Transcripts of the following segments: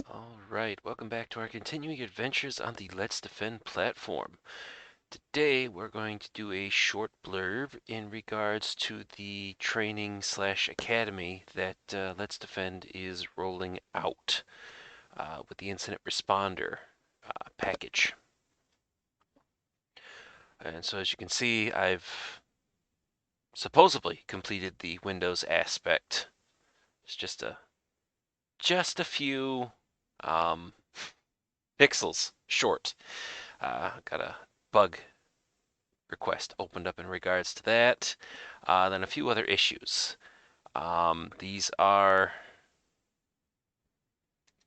All right, welcome back to our continuing adventures on the Let's Defend platform. Today we're going to do a short blurb in regards to the training slash academy that Let's Defend is rolling out with the incident responder package. And so as you can see, I've supposedly completed the Windows aspect. It's just a few um, pixels short. Got a bug request opened up in regards to that. Then a few other issues. These are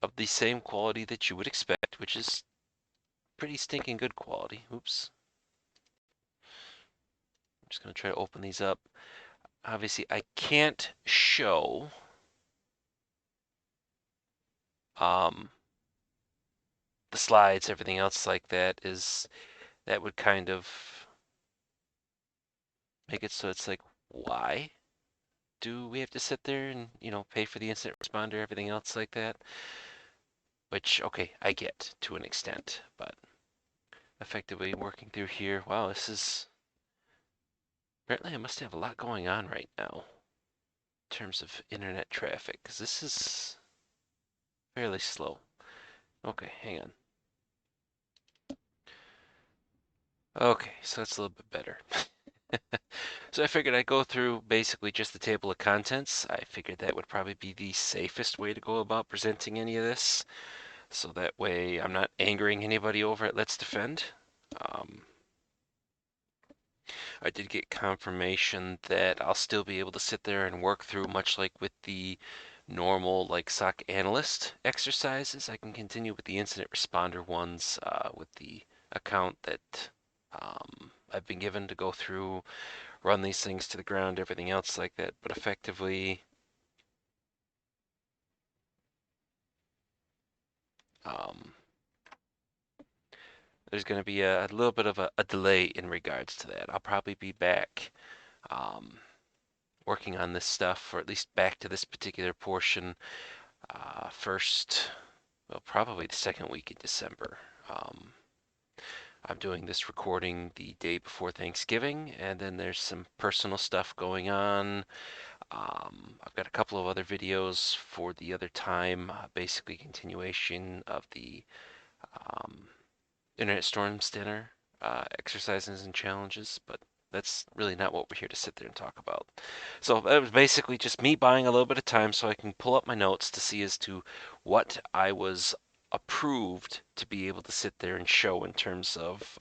of the same quality that you would expect, which is pretty stinking good quality. Oops. I'm just going to try to open these up. Obviously, I can't show um, the slides, everything else like that would kind of make it so it's like, why do we have to sit there and, pay for the incident responder, everything else like that? Which, okay, I get to an extent, but effectively working through here. Wow, apparently I must have a lot going on right now in terms of internet traffic, because this is fairly slow. Okay, hang on. Okay, so that's a little bit better. So I figured I'd go through basically just the table of contents. I figured that would probably be the safest way to go about presenting any of this. So that way I'm not angering anybody over at Let's Defend. I did get confirmation that I'll still be able to sit there and work through, much like with the normal like SOC analyst exercises. I can continue with the incident responder ones with the account that I've been given to go through, run these things to the ground, everything else like that. But effectively, um, there's going to be a little bit of a delay in regards to that. I'll probably be back um, working on this stuff, or at least back to this particular portion well, probably the second week in December. I'm doing this recording the day before Thanksgiving, and then there's some personal stuff going on. I've got a couple of other videos for the other time, basically continuation of the um, Internet Storm Center exercises and challenges, but that's really not what we're here to sit there and talk about. So that was basically just me buying a little bit of time so I can pull up my notes to see as to what I was approved to be able to sit there and show in terms of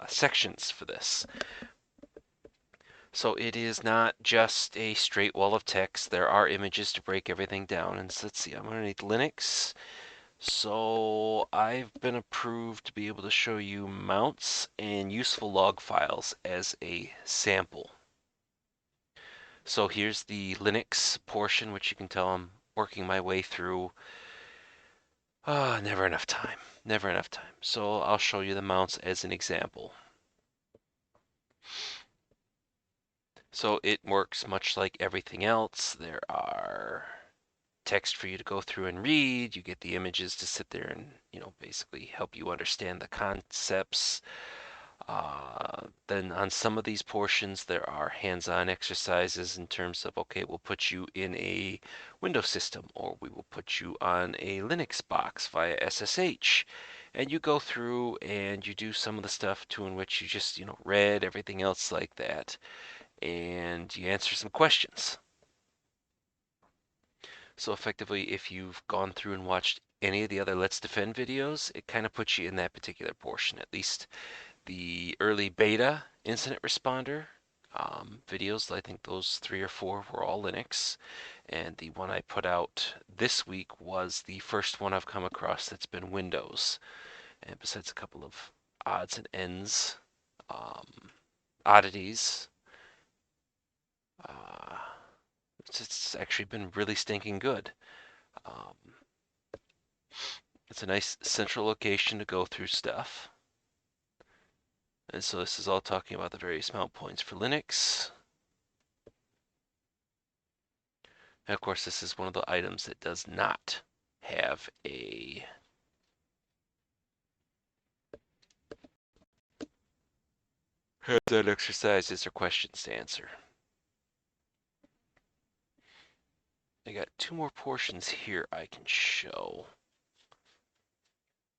sections for this. So it is not just a straight wall of text. There are images to break everything down. And so let's see, I'm underneath Linux. So I've been approved to be able to show you mounts and useful log files as a sample. So here's the Linux portion, which you can tell I'm working my way through. Never enough time. Never enough time. So I'll show you the mounts as an example. So it works much like everything else. There are text for you to go through and read. You get the images to sit there and, basically help you understand the concepts. Then on some of these portions, there are hands-on exercises in terms of, okay, we'll put you in a Windows system, or we will put you on a Linux box via SSH. And you go through and you do some of the stuff to in which you just, read, everything else like that. And you answer some questions. So effectively, if you've gone through and watched any of the other Let's Defend videos, it kind of puts you in that particular portion, at least the early beta incident responder videos. I think those 3 or 4 were all Linux, and the one I put out this week was the first one I've come across that's been Windows. And besides a couple of odds and ends, oddities, uh, it's actually been really stinking good. Um, it's a nice central location to go through stuff. And so this is all talking about the various mount points for Linux. And of course, this is one of the items that does not have a hands-on exercises or questions to answer. I got 2 more portions here I can show.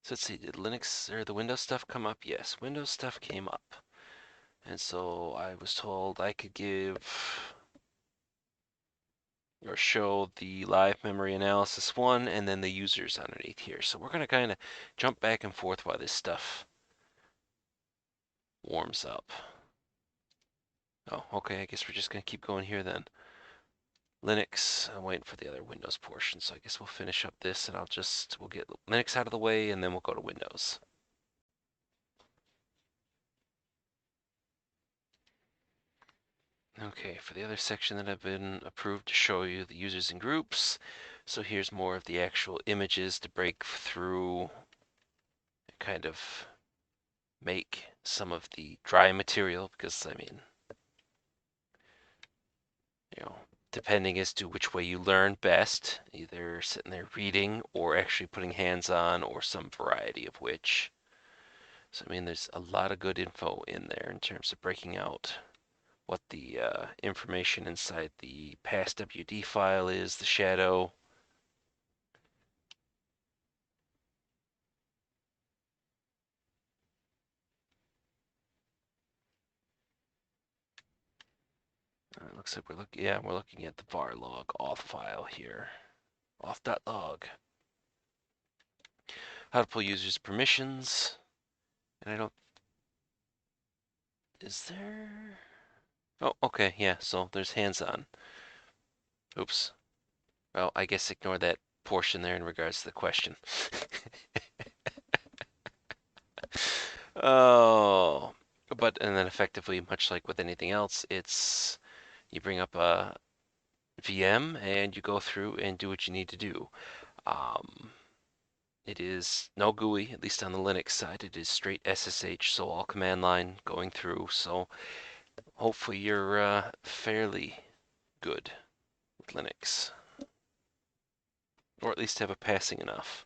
So let's see, did Linux or the Windows stuff come up? Yes, Windows stuff came up. And so I was told I could give or show the live memory analysis one and then the users underneath here. So we're going to kind of jump back and forth while this stuff warms up. Oh, okay, I guess we're just going to keep going here then. Linux, I'm waiting for the other Windows portion, so I guess we'll finish up this and we'll get Linux out of the way and then we'll go to Windows. Okay, for the other section that I've been approved to show you the users and groups. So here's more of the actual images to break through and kind of make some of the dry material because, I mean, depending as to which way you learn best, either sitting there reading or actually putting hands on or some variety of which. So, I mean, there's a lot of good info in there in terms of breaking out what the information inside the passwd file is, the shadow. It looks like we're looking at the var log auth file here, auth.log. How to pull users' permissions, and I don't. Is there? Oh, okay, yeah. So there's hands-on. Oops. Well, I guess ignore that portion there in regards to the question. Oh, and then effectively, much like with anything else, it's you bring up a VM and you go through and do what you need to do. It is no GUI, at least on the Linux side. It is straight SSH, so all command line going through. So hopefully you're fairly good with Linux, or at least have a passing enough.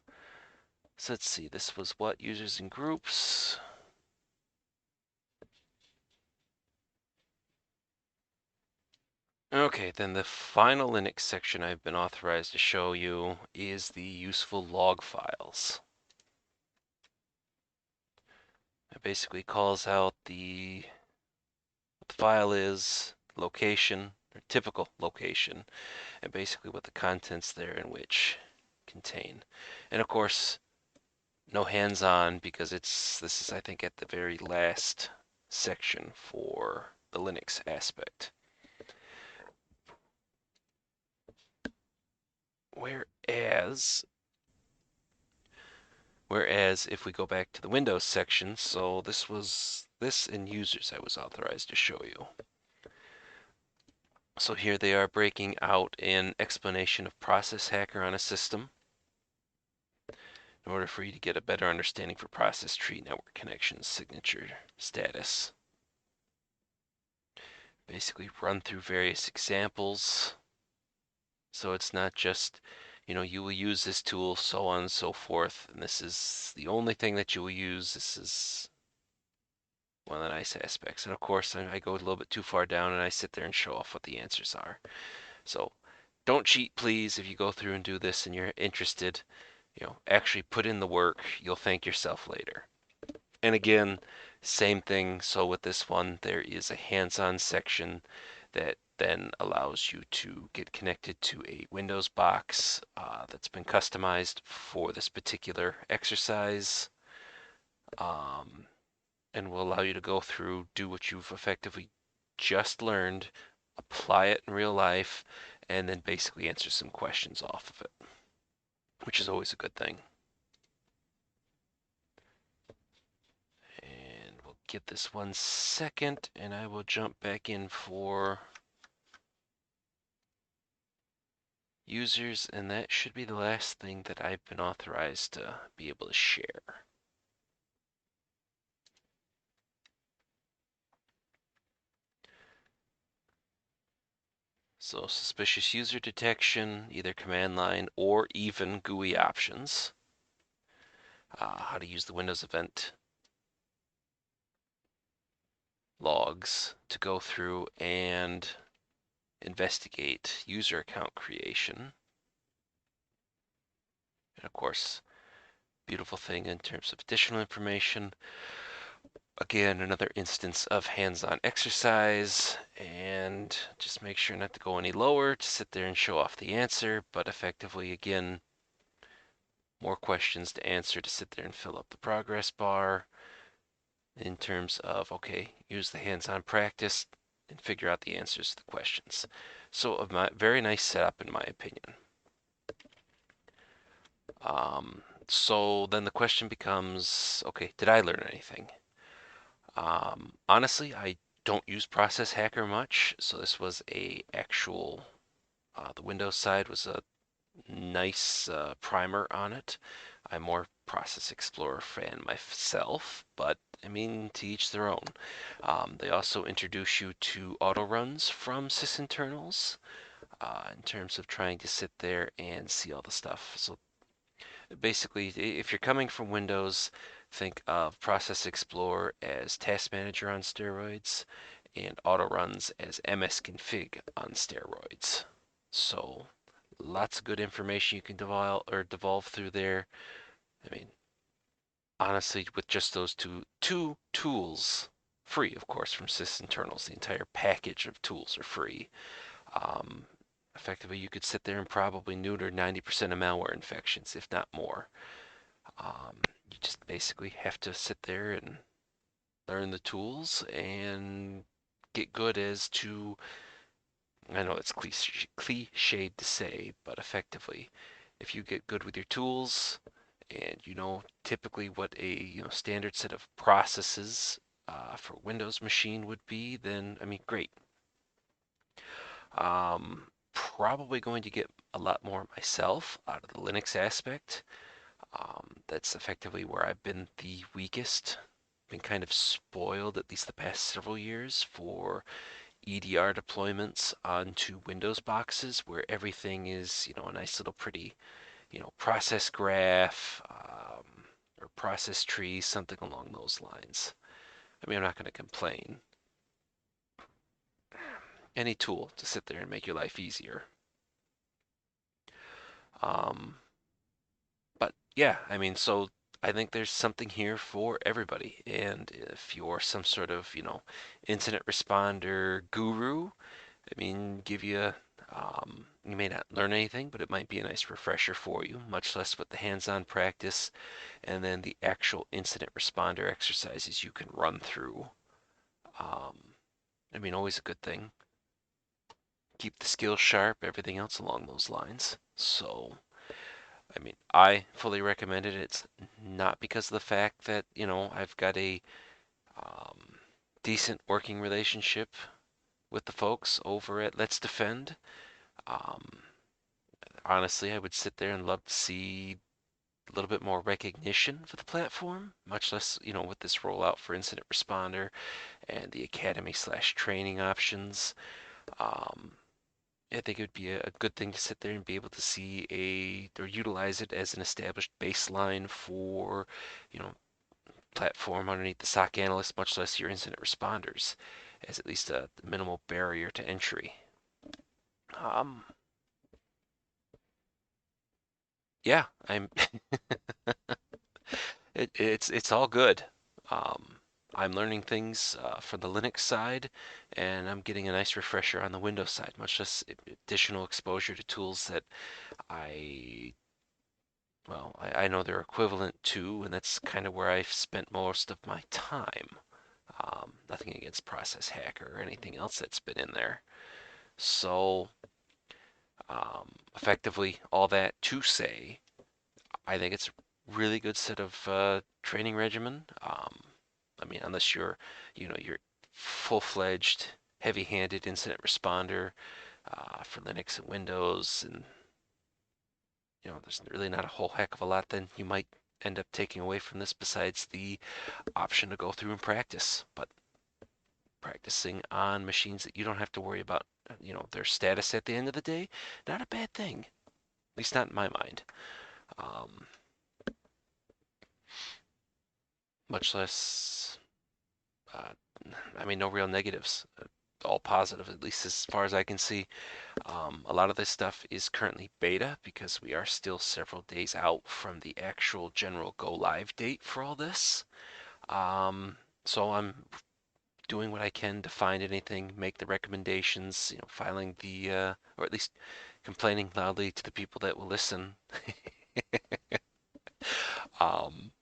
So let's see, this was what? Users and groups. Okay, then the final Linux section I've been authorized to show you is the useful log files. It basically calls out what the file is, location, or typical location, and basically what the contents there in which contain. And of course, no hands-on because this is I think at the very last section for the Linux aspect. Whereas if we go back to the Windows section, so this in users I was authorized to show you. So here they are breaking out an explanation of process hacker on a system in order for you to get a better understanding for process tree, network connections, signature status. Basically run through various examples. So it's not just, you will use this tool, so on and so forth, and this is the only thing that you will use. This is one of the nice aspects. And of course, I go a little bit too far down and I sit there and show off what the answers are. So don't cheat, please. If you go through and do this and you're interested, actually put in the work. You'll thank yourself later. And again, same thing. So with this one, there is a hands-on section that then allows you to get connected to a Windows box that's been customized for this particular exercise. And will allow you to go through, do what you've effectively just learned, apply it in real life, and then basically answer some questions off of it, which is always a good thing. And we'll get this 1 second, and I will jump back in for users, and that should be the last thing that I've been authorized to be able to share. So suspicious user detection, either command line or even GUI options. How to use the Windows event logs to go through and investigate user account creation. And of course, beautiful thing in terms of additional information. Again, another instance of hands-on exercise, and just make sure not to go any lower to sit there and show off the answer, but effectively, again, more questions to answer to sit there and fill up the progress bar in terms of, okay, use the hands-on practice and figure out the answers to the questions. So a very nice setup in my opinion. So then the question becomes, okay, did I learn anything? Honestly, I don't use Process Hacker much, so this was a actual, the Windows side was a nice primer on it. I'm more Process Explorer fan myself, but I mean, to each their own. They also introduce you to auto runs from sysinternals in terms of trying to sit there and see all the stuff. So basically, if you're coming from Windows, think of Process Explorer as Task Manager on steroids and autoruns as msconfig on steroids. So lots of good information you can devolve through there. I mean, honestly, with just those two tools, free of course from sysinternals, the entire package of tools are free. Um, Effectively, you could sit there and probably neuter 90% of malware infections, if not more. You just basically have to sit there and learn the tools and get good as to, I know it's cliched to say, but effectively, if you get good with your tools and you know typically what a standard set of processes for Windows machine would be, then I mean, great. Probably going to get a lot more myself out of the Linux aspect. That's effectively where I've been the weakest. Been kind of spoiled, at least the past several years, for EDR deployments onto Windows boxes where everything is, a nice little pretty, process graph or process tree, something along those lines. I mean, I'm not going to complain. Any tool to sit there and make your life easier. Um, But yeah, I mean, so I think there's something here for everybody. And if you're some sort of, incident responder guru, I mean, you may not learn anything, but it might be a nice refresher for you, much less with the hands-on practice and then the actual incident responder exercises you can run through. I mean, always a good thing. Keep the skills sharp, everything else along those lines. So, I mean, I fully recommend it. It's not because of the fact that, I've got a um, decent working relationship with the folks over at Let's Defend. Um, Honestly, I would sit there and love to see a little bit more recognition for the platform, much less, with this rollout for incident responder and the academy/training options. Um, I think it would be a good thing to sit there and be able to see or utilize it as an established baseline for, you know, platform underneath the SOC analyst, much less your incident responders, as at least a minimal barrier to entry. Um, yeah, it's all good. Um, I'm learning things from the Linux side, and I'm getting a nice refresher on the Windows side, much less additional exposure to tools that I I know they're equivalent to, and that's kind of where I've spent most of my time. Nothing against Process Hacker or anything else that's been in there. So, effectively, all that to say, I think it's a really good set of training regimen. I mean, unless you're full-fledged, heavy-handed incident responder for Linux and Windows, and there's really not a whole heck of a lot then you might end up taking away from this besides the option to go through and practice. But practicing on machines that you don't have to worry about their status at the end of the day, not a bad thing. At least not in my mind. Um, much less, uh, I mean, no real negatives. All positive, at least as far as I can see. A lot of this stuff is currently beta because we are still several days out from the actual general go live date for all this. So I'm doing what I can to find anything, make the recommendations, filing or at least complaining loudly to the people that will listen. um,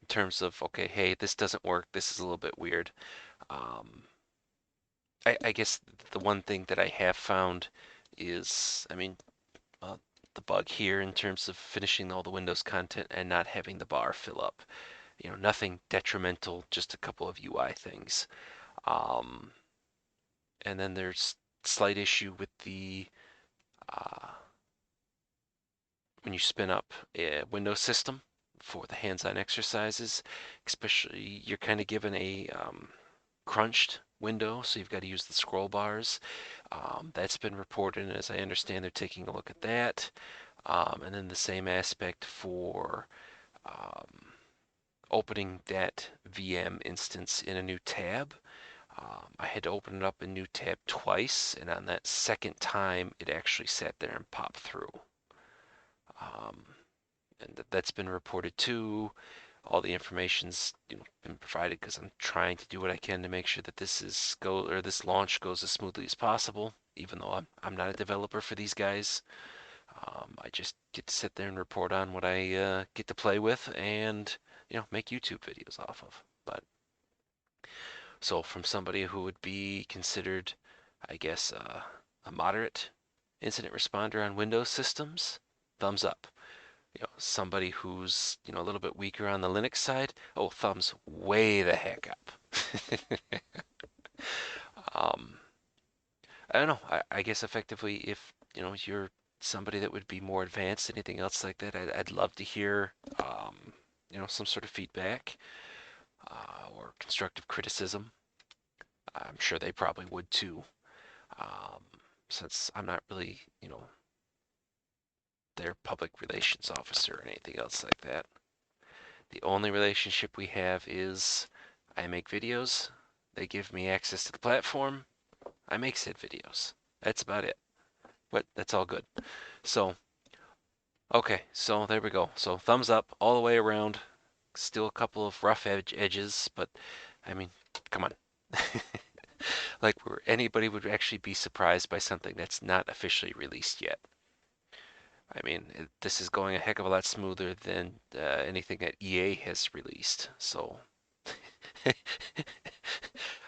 in terms of, okay, hey, this doesn't work, this is a little bit weird. Um, I guess the one thing that I have found is, I mean, uh, the bug here in terms of finishing all the Windows content and not having the bar fill up. Nothing detrimental, just a couple of UI things. Um, and then there's slight issue with the uh, when you spin up a Windows system for the hands-on exercises, especially you're kind of given a crunched window, so you've got to use the scroll bars. That's been reported, and as I understand, they're taking a look at that. And then the same aspect for um, opening that VM instance in a new tab. I had to open it up in new tab twice, and on that second time, it actually sat there and popped through. Um, and that's been reported too. All the information's been provided because I'm trying to do what I can to make sure that this launch goes as smoothly as possible. Even though I'm not a developer for these guys, I just get to sit there and report on what I get to play with and make YouTube videos off of. But so from somebody who would be considered, I guess, a moderate incident responder on Windows systems, thumbs up. Somebody who's a little bit weaker on the Linux side, oh, thumbs way the heck up. um, I don't know. I guess effectively, if you're somebody that would be more advanced, anything else like that, I'd love to hear some sort of feedback or constructive criticism. I'm sure they probably would too, um, since I'm not really their public relations officer or anything else like that. The only relationship we have is I make videos, they give me access to the platform, I make said videos. That's about it. But that's all good. So, okay, so there we go. So thumbs up all the way around. Still a couple of rough edges, but I mean, come on. Like where anybody would actually be surprised by something that's not officially released yet. I mean, this is going a heck of a lot smoother than anything that EA has released. So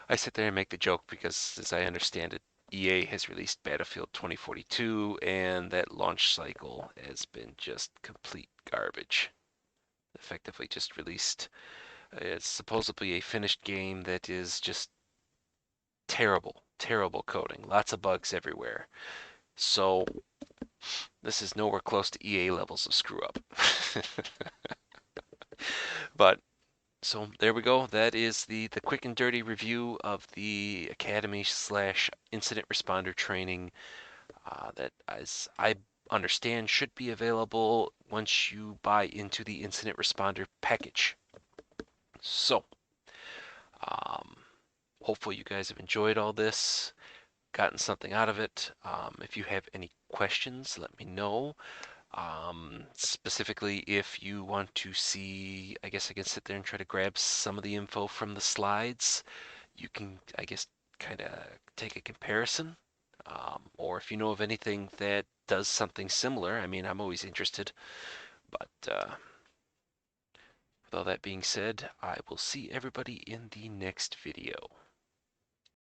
I sit there and make the joke because, as I understand it, EA has released Battlefield 2042, and that launch cycle has been just complete garbage. Effectively, just released. It's supposedly a finished game that is just terrible, terrible coding, lots of bugs everywhere. So this is nowhere close to EA levels of screw up. But so there we go. That is the quick and dirty review of the Academy slash Incident Responder Training that, as I understand, should be available once you buy into the Incident Responder package. So, um, hopefully you guys have enjoyed all this, gotten something out of it. If you have any questions, let me know. Specifically, if you want to see, I guess I can sit there and try to grab some of the info from the slides. You can, I guess, kind of take a comparison. Or if you know of anything that does something similar, I mean, I'm always interested. But with all that being said, I will see everybody in the next video.